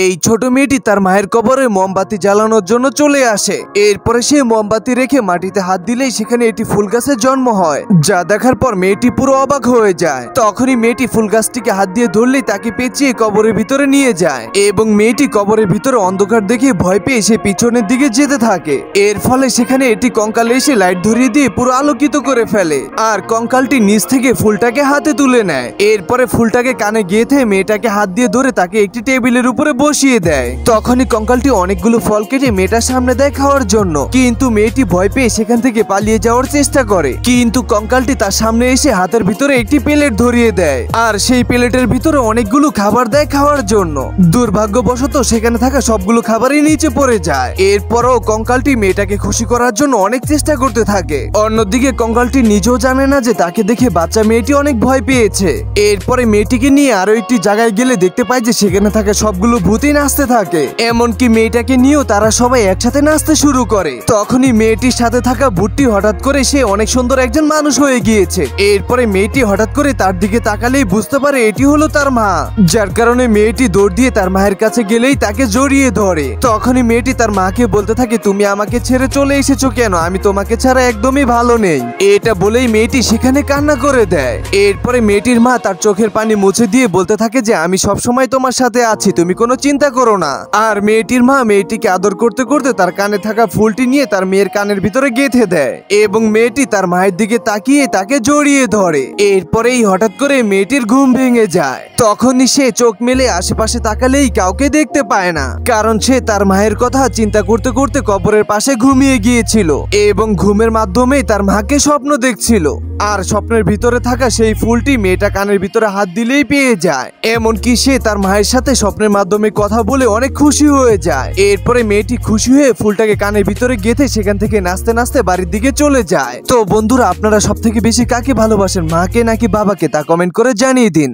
এই ছোট মেয়েটি তার মায়ের কবরে মোমবাতি জ্বালানোর জন্য চলে আসে। এরপরে সে মোমবাতি রেখে মাটিতে হাত দিলেই সেখানে একটি ফুল গাছের জন্ম হয়, যা দেখার পর মেয়েটি পুরো অবাক হয়ে যায়। তখনই মেয়েটি ফুল গাছটিকে হাত দিয়ে ধরলেই তাকে পেঁচিয়ে কবরের ভিতরে নিয়ে যায় এবং মেয়েটি কবরের ভিতরে অন্ধকার দেখে ভয় পেয়ে সে পিছনের দিকে যেতে থাকে। এর ফলে সেখানে একটি কঙ্কাল এসে লাইট ধরিয়ে দিয়ে পুরো আলোকিত করে ফেলে আর কঙ্কালটি নিচ থেকে ফুলটাকে হাতে তুলে নেয়। এরপরে ফুলটাকে কানে গেঁথে মেয়েটাকে হাত দিয়ে ধরে তাকে একটি টেবিলের উপরে বসিয়ে দেয়। তখনই কঙ্কালটি অনেকগুলো ফল কেটে মেয়েটার সামনে দেয় খাওয়ার জন্য, কিন্তু মেয়েটি ভয় পেয়ে সেখান থেকে পালিয়ে যাওয়ার চেষ্টা করে। কিন্তু কঙ্কালটি তার সামনে এসে হাতের ভিতরে একটি প্লেট ধরিয়ে দেয় আর সেই প্লেটের ভিতরে অনেকগুলো খাবার দেয় খাওয়ার জন্য। দুর্ভাগ্যবশত সেখানে থাকা সবগুলো খাবারই নিচে পড়ে যায়। এরপরও কঙ্কালটি মেয়েটাকে খুশি করার জন্য অনেক চেষ্টা করতে থাকে। অন্যদিকে কঙ্কালটি নিজেও জানে না যে তাকে দেখে বাচ্চা মেয়েটি অনেক ভয় পেয়েছে। এরপরে মেয়েটিকে নিয়ে আরো একটি জায়গায় গেলে দেখতে পায় যে সেখানে থাকা সবগুলো ভূতই নাচতে থাকে। এমনকি মেয়েটাকে নিয়েও তারা সবাই একসাথে নাচতে শুরু করে। তখনই মেয়েটির সাথে থাকা ভূতটি হঠাৎ করে সে অনেক সুন্দর একজন মানুষ হয়ে গিয়েছে। এরপরে মেয়েটি হঠাৎ করে তার দিকে তাকালেই বুঝতে পারে এটি হলো তার মা, যার কারণে মেয়েটি দৌড় দিয়ে তার মায়ের কাছে গেলেই তাকে জড়িয়ে ধরে। তখনই মেয়েটি তার মাকে বলতে থাকে, তুমি আমাকে ছেড়ে চলে এসেছো কেন? আমি তোমাকে ছাড়া একদমই ভালো নেই। এটা বলেই মেয়েটি সেখানে কান্না করে দেয়। এরপরে মেয়েটির মা তার চোখের পানি মুছে দিয়ে বলতে থাকে যে আমি সবসময় তোমার সাথে আছি, তুমি কোনো চিন্তা করো না। আর মেয়েটির মা মেয়েটিকে আদর করতে করতে তার কানে থাকা ফুলটি নিয়ে তার মেয়ের কানের ভিতরে গেঁথে দেয় এবং মেয়েটি তার মায়ের দিকে তাকিয়ে তাকে জড়িয়ে ধরে। এরপরেই হঠাৎ করে মেয়েটির ঘুম ভেঙে যায়। তখনই সে চোখ মেলে আশেপাশে তাকালেই কাউকে দেখতে পায় না, কারণ সে তার মায়ের কথা চিন্তা করতে করতে কবরের পাশে ঘুমিয়ে গিয়েছিল এবং ঘুমের মাধ্যমে তার মাকে স্বপ্ন দেখছিল। আর স্বপ্নের ভিতরে থাকা সেই ফুলটি মেয়েটা কানের ভিতরে হাত দিলেই পেয়ে যায়। এমনকি সে তার মায়ের সাথে স্বপ্নের মাধ্যমে কথা বলে অনেক খুশি হয়ে যায়। এরপরে মেয়েটি খুশি হয়ে ফুলটাকে কানের ভিতরে গেঁথে সেখান থেকে নাচতে নাচতে বাড়ির দিকে চলে যায়। তো বন্ধুরা, আপনারা সব থেকে বেশি কাকে ভালোবাসেন, মাকে নাকি বাবাকে, তা কমেন্ট করে জানিয়ে দিন।